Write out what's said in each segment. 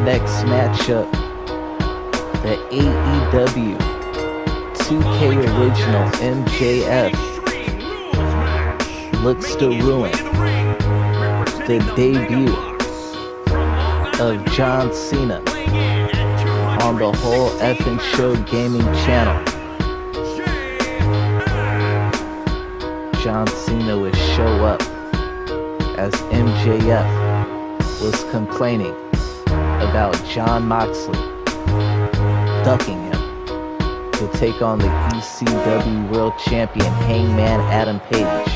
next matchup, the AEW 2K original MJF looks to ruin the debut of John Cena on the Whole Effin' Show gaming channel. John Cena would show up as MJF was complaining about Jon Moxley ducking him to take on the ECW World Champion Hangman Adam Page.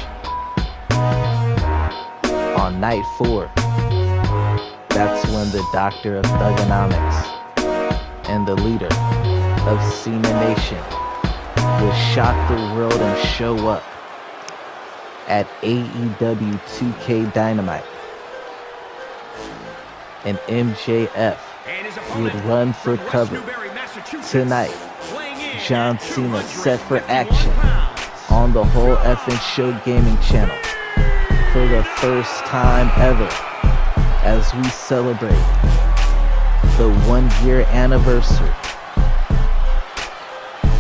On night 4, that's when the Doctor of Thugonomics and the leader of Cena Nation will shock the world and show up at AEW 2K Dynamite. And MJF would run for cover. Tonight, John Cena set for action on the Whole Effin' Show gaming channel for the first time ever as we celebrate the 1-year anniversary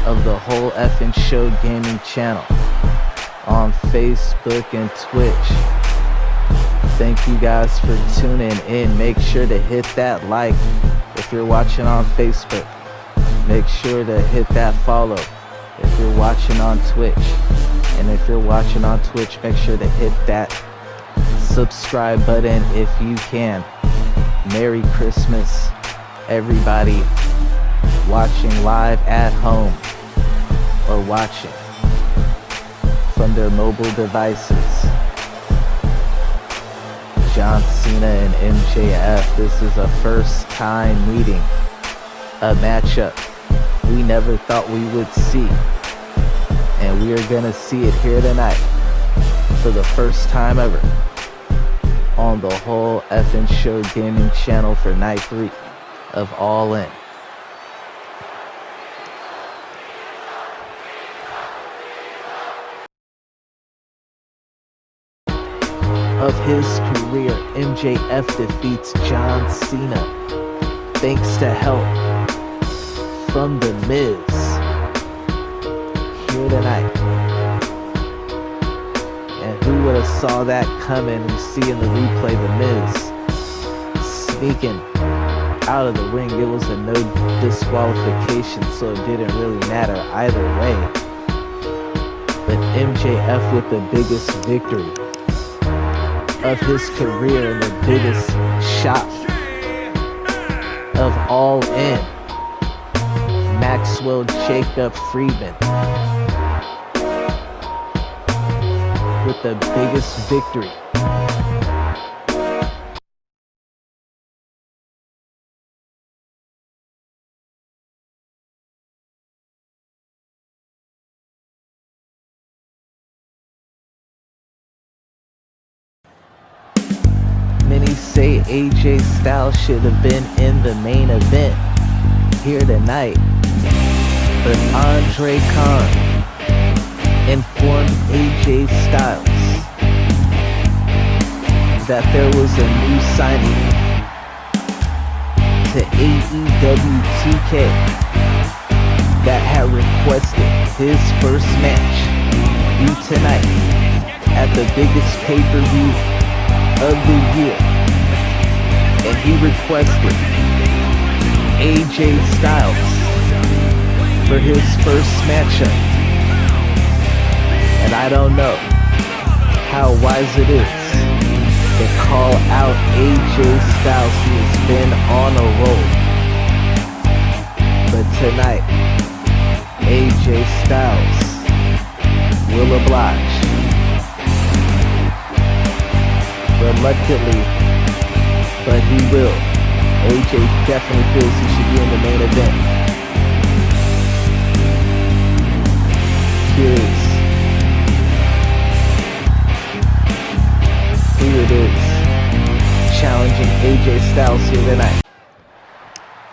of the Whole Effin' Show gaming channel on Facebook and Twitch. Thank you guys for tuning in. Make sure to hit that like if you're watching on Facebook. Make sure to hit that follow if you're watching on Twitch. And if you're watching on Twitch, make sure to hit that subscribe button if you can. Merry Christmas, everybody watching live at home or watching from their mobile devices. John Cena and MJF, this is a first time meeting, a matchup we never thought we would see, and we are gonna see it here tonight for the first time ever on the Whole Effin' Show gaming channel for night 3 of All In. Of his career, MJF defeats John Cena thanks to help from The Miz here tonight. And who would have saw that coming? We see in the replay The Miz sneaking out of the ring. It was a no disqualification, so it didn't really matter either way. But MJF with the biggest victory of his career and the biggest shot of All In. Maxwell Jacob Friedman with the biggest victory. Many say AJ Styles should have been in the main event here tonight, but Andre Khan informed AJ Styles that there was a new signing to AEW 2K that had requested his first match be tonight at the biggest pay-per-view of the year, and he requested AJ Styles for his first matchup. And I don't know how wise it is to call out AJ Styles, who has been on a roll. But tonight, AJ Styles will oblige. Reluctantly, but he will. AJ definitely feels he should be in the main event. Here it is, challenging AJ Styles here tonight.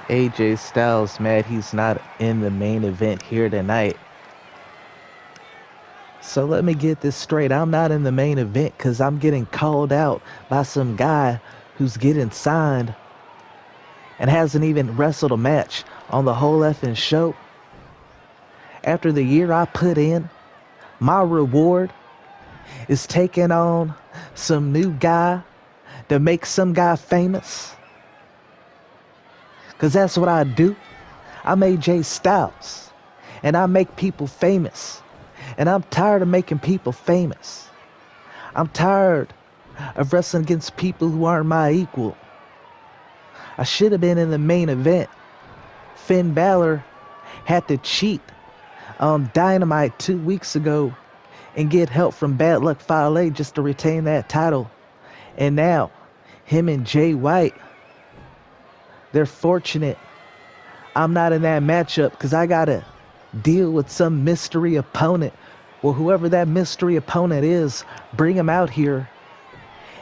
AJ Styles mad he's not in the main event here tonight. So let me get this straight. I'm not in the main event because I'm getting called out by some guy who's getting signed and hasn't even wrestled a match on the whole effing show. After the year I put in, my reward is taking on some new guy to make some guy famous. Because that's what I do. I'm AJ Styles, and I make people famous. And I'm tired of making people famous. I'm tired of wrestling against people who aren't my equal. I should have been in the main event. Finn Balor had to cheat on Dynamite 2 weeks ago and get help from Bad Luck Fale just to retain that title. And now, him and Jay White, they're fortunate I'm not in that matchup because I got to deal with some mystery opponent. Well, whoever that mystery opponent is, bring him out here.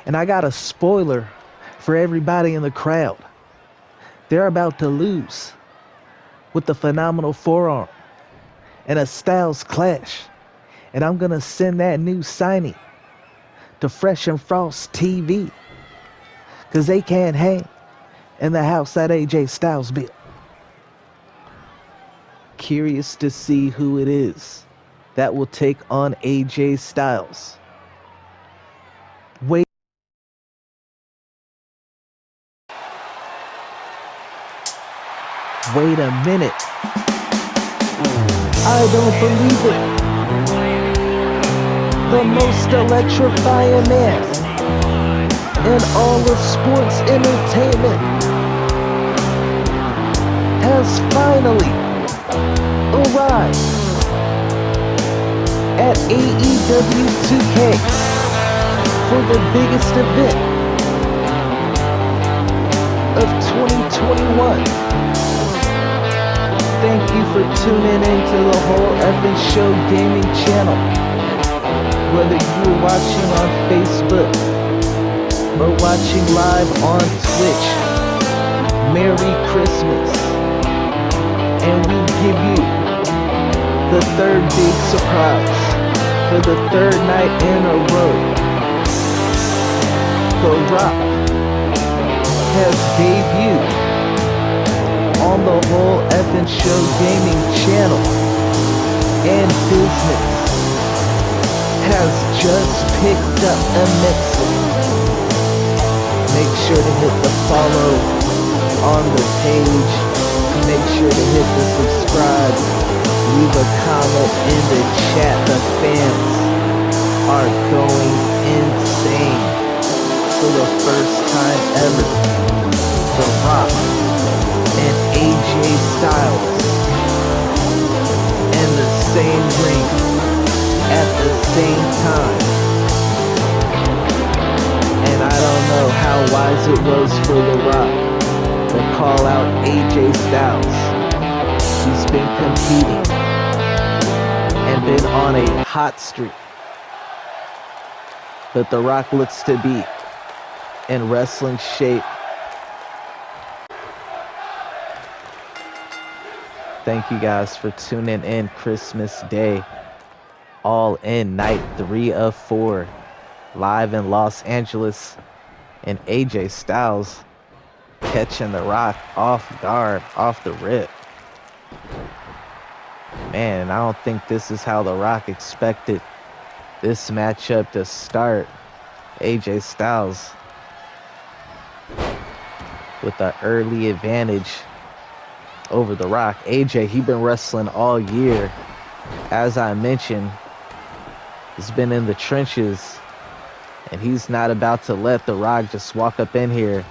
And I got a spoiler for everybody in the crowd. They're about to lose with the phenomenal forearm and a Styles Clash. And I'm going to send that new signing to Fresh and Frost TV because they can't hang in the house that AJ Styles built. Curious to see who it is that will take on AJ Styles. Wait a minute. I don't believe it. The most electrifying man in all of sports entertainment has finally arrived at AEW 2K for the biggest event of 2021. Thank you for tuning into the Whole Effing Show Gaming channel. Whether you are watching on Facebook or watching live on Twitch, Merry Christmas. And we give you the third big surprise for the third night in a row. The Rock has debuted on the Whole Effing Show Gaming channel, and business has just picked up immensely. Make sure to hit the follow on the page. Make sure to hit the subscribe. Leave a comment in the chat. The fans are going insane for the first time ever. The Rock and AJ Styles in the same ring at the same time. And I don't know how wise it was for The Rock to call out AJ Styles. He's been competing and been on a hot streak. But The Rock looks to be in wrestling shape. Thank you guys for tuning in Christmas Day. All in night 3 of 4. Live in Los Angeles. And AJ Styles catching The Rock off guard, off the rip. Man, I don't think this is how The Rock expected this matchup to start. AJ Styles with the early advantage over The Rock. AJ, he been wrestling all year. As I mentioned, he's been in the trenches, and he's not about to let The Rock just walk up in here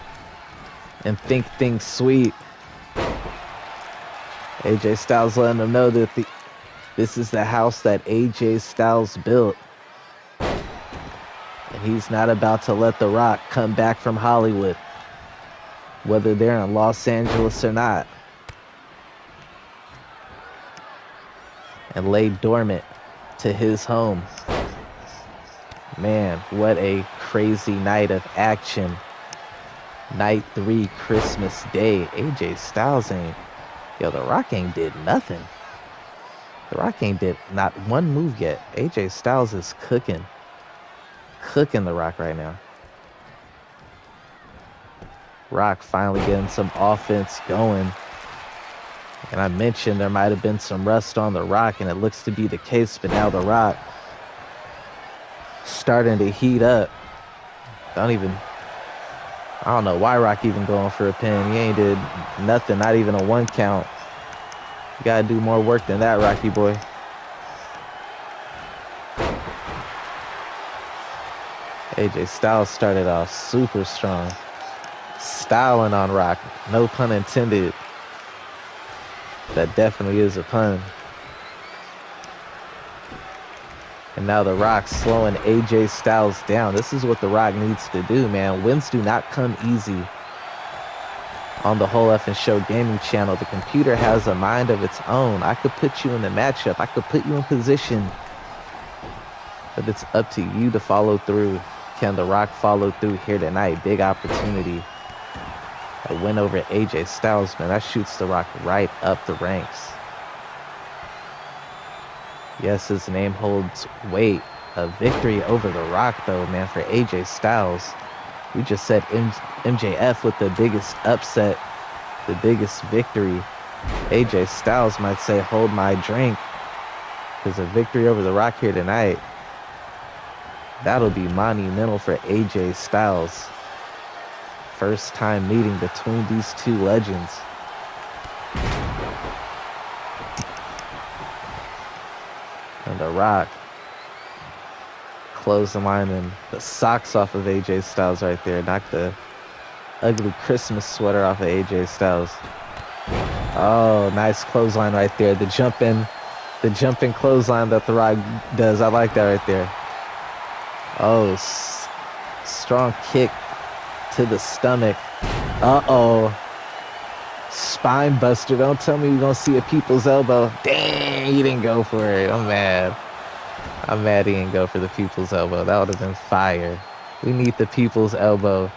and think things sweet. AJ Styles letting him know that this is the house that AJ Styles built. And he's not about to let The Rock come back from Hollywood, whether they're in Los Angeles or not, and lay dormant to his home. Man, what a crazy night of action. Night 3, Christmas Day. AJ Styles ain't... Yo, The Rock ain't did nothing. The Rock ain't did not one move yet. AJ Styles is cooking. Cooking The Rock right now. Rock finally getting some offense going. And I mentioned there might have been some rust on the Rock, and it looks to be the case, but now the Rock starting to heat up. I don't know why Rock even going for a pin. He ain't did nothing, not even a 1 count. You gotta do more work than that, Rocky boy. AJ Styles started off super strong. Styling on Rock, no pun intended. That definitely is a pun. And now the Rock slowing AJ Styles down. This is what the Rock needs to do, man. Wins do not come easy. On the Whole Effing Show Gaming channel, the computer has a mind of its own. I could put you in the matchup. I could put you in position. But it's up to you to follow through. Can the Rock follow through here tonight? Big opportunity. A win over AJ Styles, man. That shoots the Rock right up the ranks. Yes, his name holds weight. A victory over the Rock, though, man, for AJ Styles. We just said MJF with the biggest upset, the biggest victory. AJ Styles might say, hold my drink. Because a victory over the Rock here tonight, that'll be monumental for AJ Styles. First time meeting between these two legends. And the Rock clotheslining the socks off of AJ Styles right there. Knocked the ugly Christmas sweater off of AJ Styles. Oh, nice clothesline right there. The jumping clothesline that the Rock does. I like that right there. Oh, strong kick to the stomach. Uh-oh. Spine buster. Don't tell me we're going to see a people's elbow. Dang, he didn't go for it. I'm mad. I'm mad he didn't go for the people's elbow. That would have been fire. We need the people's elbow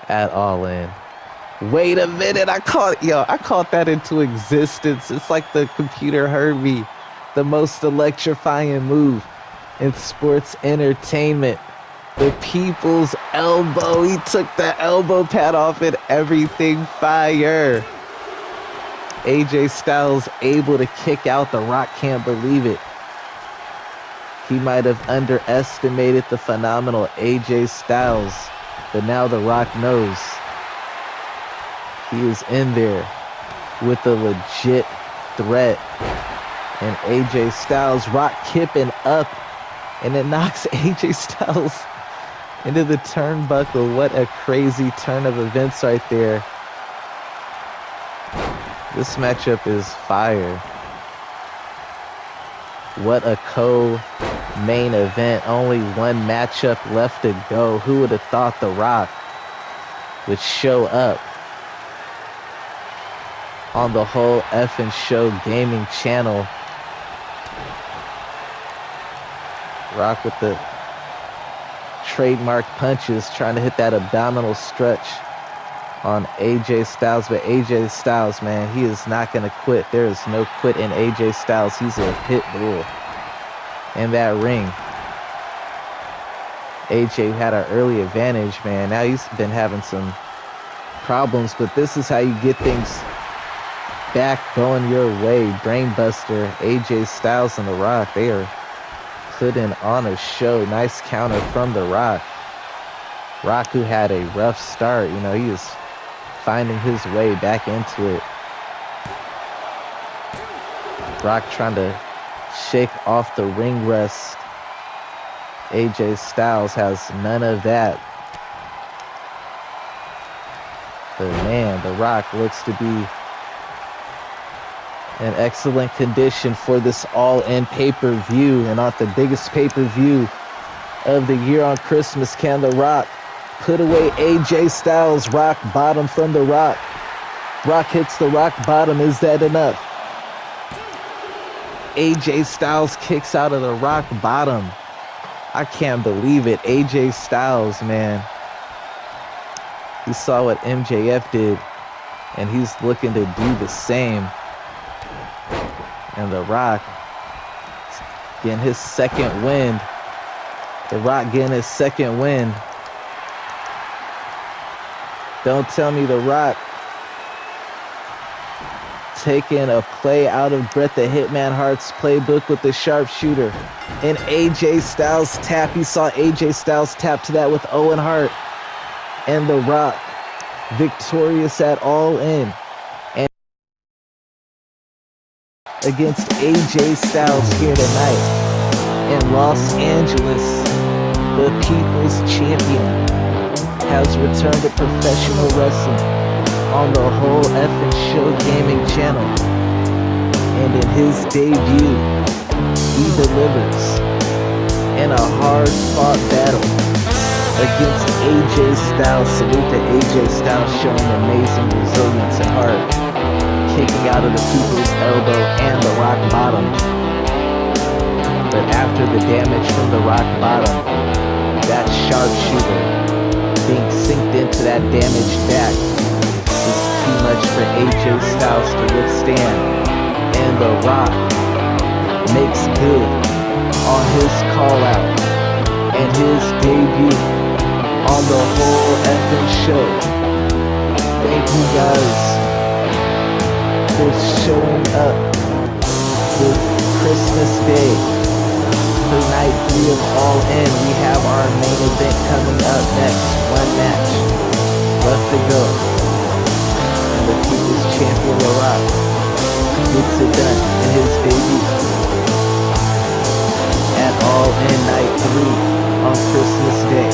at All In. Wait a minute. I caught that into existence. It's like the computer heard me. The most electrifying move in sports entertainment. The people's elbow. He took the elbow pad off and everything fire. AJ Styles able to kick out. The Rock can't believe it. He might have underestimated the phenomenal AJ Styles, but now the Rock knows he is in there with a legit threat. And AJ Styles, Rock kipping up, and it knocks AJ Styles into the turnbuckle. What a crazy turn of events right there. This matchup is fire. What a co-main event. Only one matchup left to go. Who would have thought The Rock would show up on the Whole Effing Show Gaming channel? Rock with the trademark punches, trying to hit that abdominal stretch on AJ Styles. But AJ Styles, man, he is not going to quit. There is no quit in AJ Styles. He's a pit bull in that ring. AJ had an early advantage, man. Now he's been having some problems, but this is how you get things back going your way. Brainbuster, AJ Styles and The Rock, they are putting on a show. Nice counter from The Rock. Rock, who had a rough start, he is finding his way back into it. Rock trying to shake off the ring rust. AJ Styles has none of that. But man, The Rock looks to be in excellent condition for this All-In pay-per-view. And on the biggest pay-per-view of the year on Christmas, can The Rock put away AJ Styles? Rock bottom from The Rock. Rock hits the rock bottom. Is that enough? AJ Styles kicks out of the rock bottom. I can't believe it. AJ Styles, man. He saw what MJF did, and he's looking to do the same. And The Rock getting his second win. The Rock getting his second win. Don't tell me The Rock taking a play out of Bret the Hitman Hart's playbook with the sharpshooter. And AJ Styles tap. He saw AJ Styles tap to that with Owen Hart. And The Rock victorious at All In. And against AJ Styles here tonight in Los Angeles, the People's Champion has returned to professional wrestling on the Whole Effin' Show Gaming channel. And in his debut, he delivers in a hard-fought battle against AJ Styles. Salute to AJ Styles, showing amazing resilience and heart, kicking out of the People's Elbow and the Rock Bottom. But after the damage from the Rock Bottom, that sharpshooter being synced into that damaged back is too much for AJ Styles to withstand, and The Rock makes good on his call out and his debut on the Whole Effin' Show. Thank you guys for showing up for Christmas Day for night 3 of All In. We have our main event coming up next. One match left to go. The People's Champion The Rock gets it done in his debut at All In Night 3 on Christmas Day.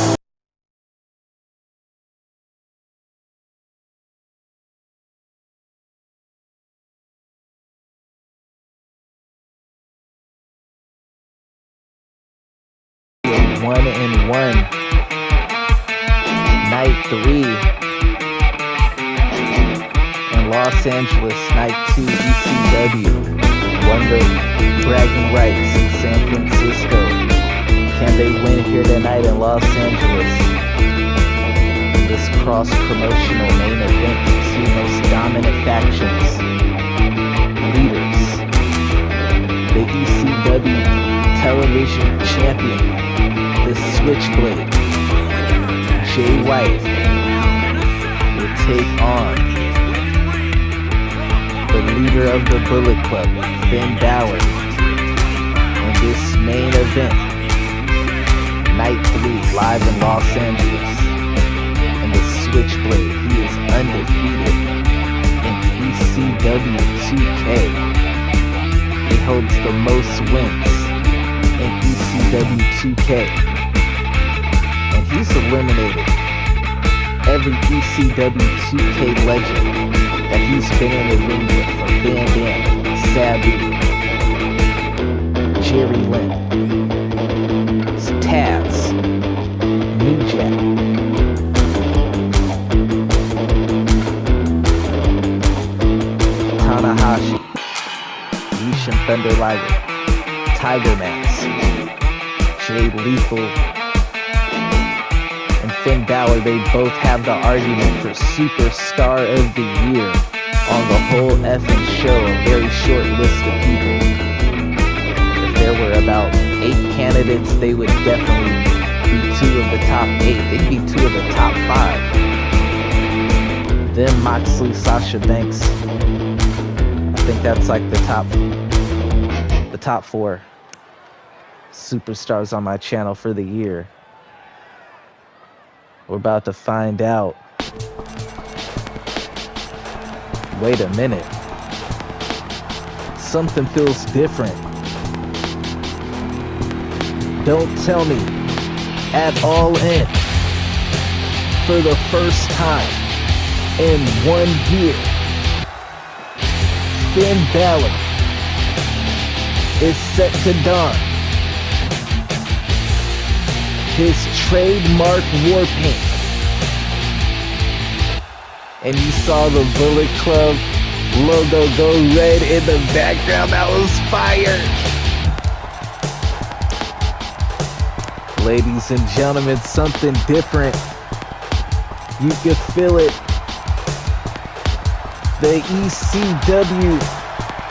One and one, Night 3. Los Angeles, Night 2 ECW, won the bragging rights in San Francisco. Can they win here tonight in Los Angeles? This cross-promotional main event, two most dominant factions, leaders, the ECW television champion, the Switchblade, Jay White, will take on the leader of the Bullet Club, Finn Balor, in this main event, Night 3, live in Los Angeles. And the Switchblade, he is undefeated in ECW 2K. He holds the most wins in ECW 2K. And he's eliminated every ECW 2K legend that he's been in the ring with, from Van Dam, Sabu, Jerry Lynn, Taz, New Jack, Tanahashi, Yushin Thunder Liger, Tiger Mask, Jay Lethal, and Finn Balor. They both have the argument for Superstar of the Year on the Whole Effin' Show. A very short list of people. If there were about 8 candidates, they would definitely be 2 of the top 8. They'd be 2 of the top 5. Then Moxley, Sasha Banks. I think that's like the top 4 superstars on my channel for the year. We're about to find out. Wait a minute. Something feels different. Don't tell me. At All In, for the first time in 1 year, Finn Balor is set to don his trademark war paint. And you saw the Bullet Club logo go red in the background. That was fire. Ladies and gentlemen, something different. You can feel it. The ECW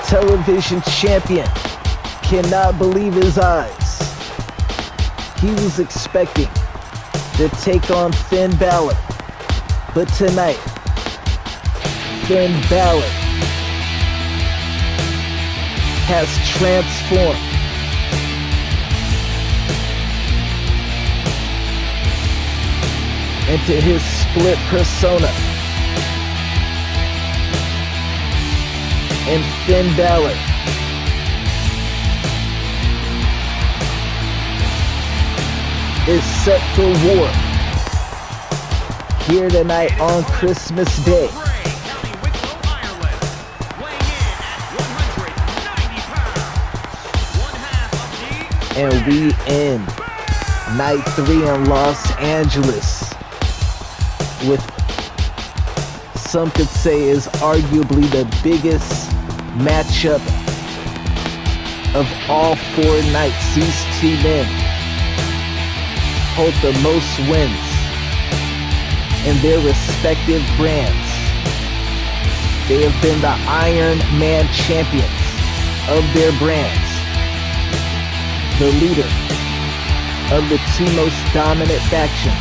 television champion cannot believe his eyes. He was expecting to take on Finn Balor, But tonight, Finn Balor has transformed into his split persona. And Finn Balor is set for war here tonight on Christmas Day. And we end night 3 in Los Angeles with some could say is arguably the biggest matchup of all 4 nights. These 2 men hold the most wins in their respective brands. They have been the Iron Man champions of their brands. The leader of the 2 most dominant factions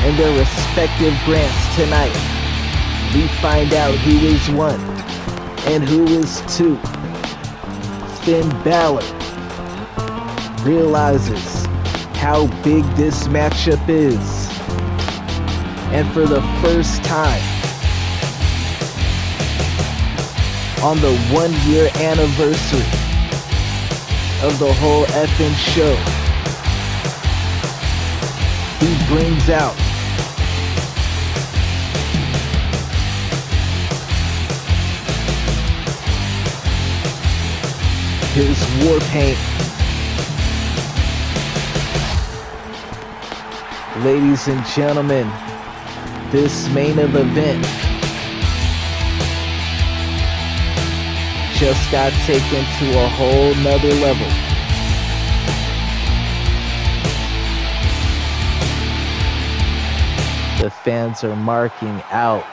in their respective brands. Tonight, we find out who is 1 and who is 2. Finn Balor realizes how big this matchup is. And for the first time on the 1-year anniversary of the whole effing show, he brings out his war paint. Ladies and gentlemen, this main event just got taken to a whole nother level. The fans are marking out,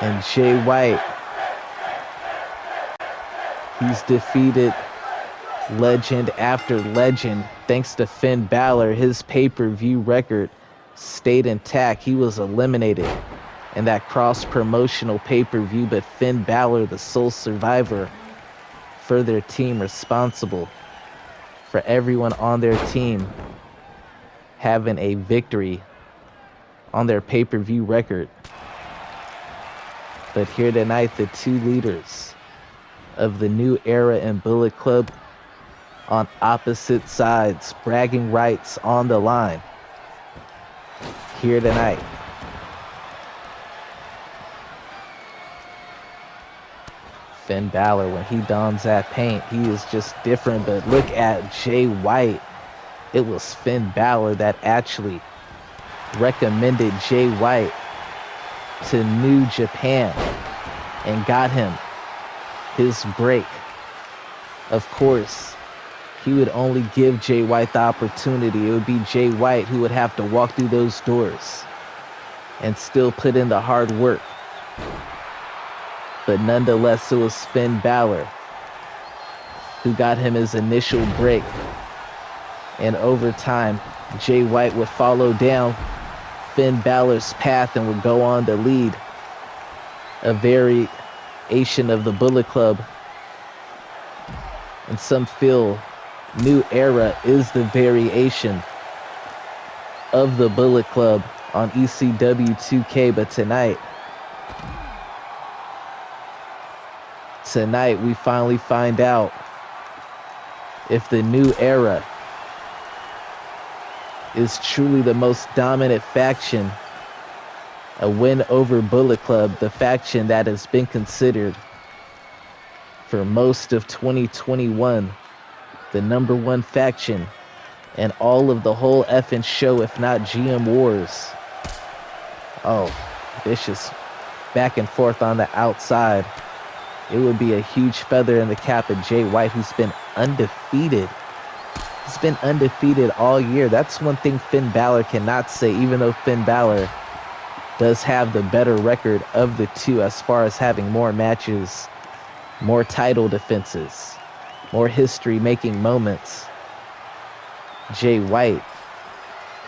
and Jay White, he's defeated legend after legend. Thanks to Finn Balor, his pay-per-view record stayed intact. He was eliminated in that cross-promotional pay-per-view, but Finn Balor, the sole survivor for their team, responsible for everyone on their team having a victory on their pay-per-view record. But here tonight, the 2 leaders of the New Era and Bullet Club on opposite sides, bragging rights on the line here tonight. Finn Balor, when he dons that paint, he is just different. But look at Jay White. It was Finn Balor that actually recommended Jay White to New Japan and got him his break. Of course, he would only give Jay White the opportunity. It would be Jay White who would have to walk through those doors and still put in the hard work. But nonetheless, it was Finn Balor who got him his initial break. And over time, Jay White would follow down Finn Balor's path and would go on to lead a variation of the Bullet Club. And some feel New Era is the variation of the Bullet Club on ECW 2K. But tonight we finally find out if the New Era is truly the most dominant faction. A win over Bullet Club, the faction that has been considered for most of 2021 the number 1 faction and all of the whole effing show, if not GM Wars. Oh, vicious back and forth on the outside. It would be a huge feather in the cap of Jay White, who's been undefeated. He's been undefeated all year. That's one thing Finn Balor cannot say, even though Finn Balor does have the better record of the 2 as far as having more matches, more title defenses, more history-making moments. Jay White,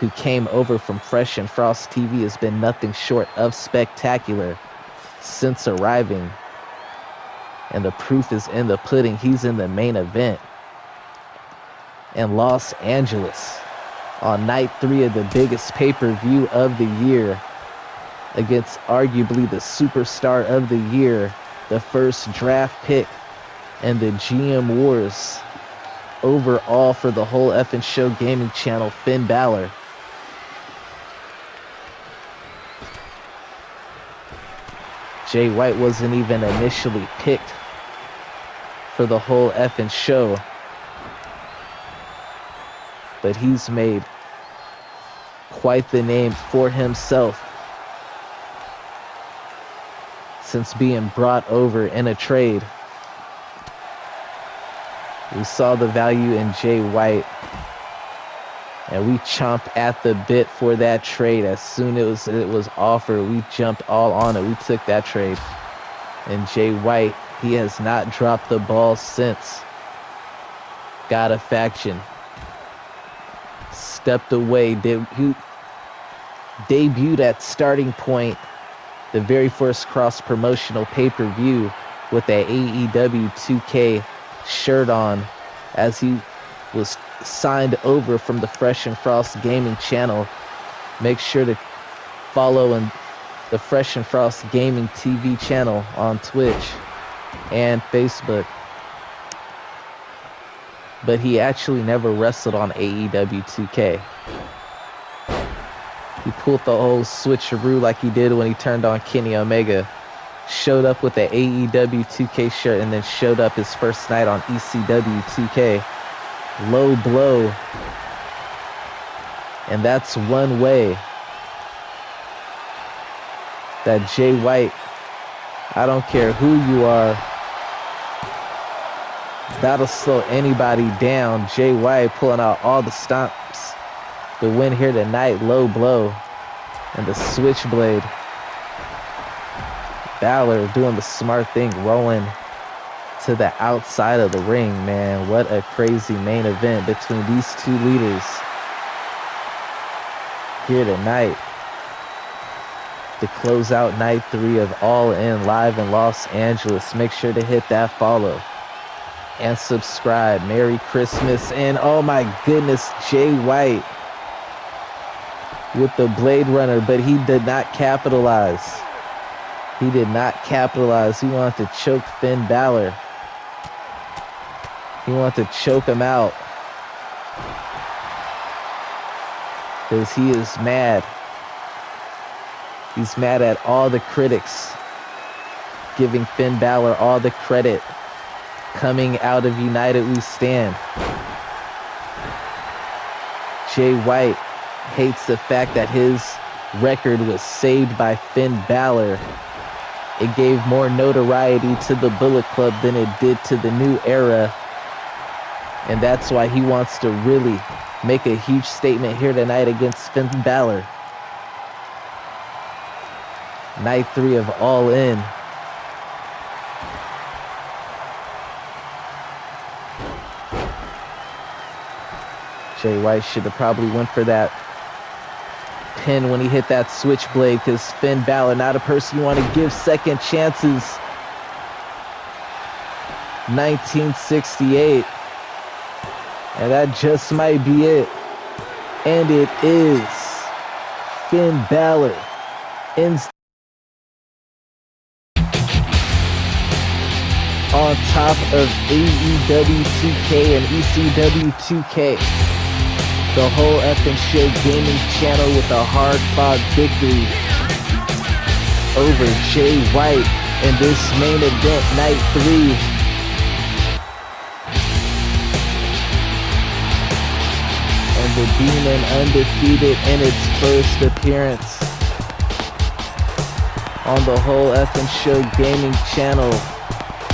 who came over from Fresh and Frost TV, has been nothing short of spectacular since arriving. And the proof is in the pudding. He's in the main event in Los Angeles on night 3 of the biggest pay-per-view of the year against arguably the superstar of the year, the first draft pick and the GM Wars overall for the whole effing show gaming channel, Finn Balor. Jay White wasn't even initially picked for the whole effing show, but he's made quite the name for himself since being brought over in a trade. We saw the value in Jay White, and we chomped at the bit for that trade. As soon as it was offered, we jumped all on it. We took that trade. And Jay White, he has not dropped the ball since. Got a faction. Stepped away. He debuted at Starting Point, the very first cross-promotional pay-per-view, with that AEW 2K shirt on, as he was signed over from the Fresh and Frost Gaming channel. Make sure to follow the Fresh and Frost Gaming TV channel on Twitch and Facebook. But he actually never wrestled on AEW 2K. He pulled the whole switcheroo like he did when he turned on Kenny Omega. Showed up with the AEW 2K shirt and then showed up his first night on ECW 2K. Low blow. And that's one way that Jay White, I don't care who you are, that'll slow anybody down. Jay White pulling out all the stomps. The win here tonight, low blow. And the switchblade. Balor doing the smart thing, rolling to the outside of the ring, man. What a crazy main event between these two leaders here tonight to close out night 3 of All In live in Los Angeles. Make sure to hit that follow and subscribe. Merry Christmas. And oh my goodness, Jay White with the Blade Runner, but he did not capitalize. He did not capitalize. He wanted to choke Finn Balor. He wanted to choke him out because he is mad. He's mad at all the critics giving Finn Balor all the credit. Coming out of United We Stand. Jay White hates the fact that his record was saved by Finn Balor. It gave more notoriety to the Bullet Club than it did to the New Era. And that's why he wants to really make a huge statement here tonight against Finn Balor. Night 3 of All In. Jay White should have probably went for that pin when he hit that switchblade, because Finn Balor, not a person you want to give second chances. 1968. And that just might be it. And it is. Finn Balor ends on top of AEW 2K and ECW 2K. The whole effing show gaming channel with a hard-fought victory over Jay White in this main event, night 3. And the Demon undefeated in its first appearance on the whole effing show gaming channel.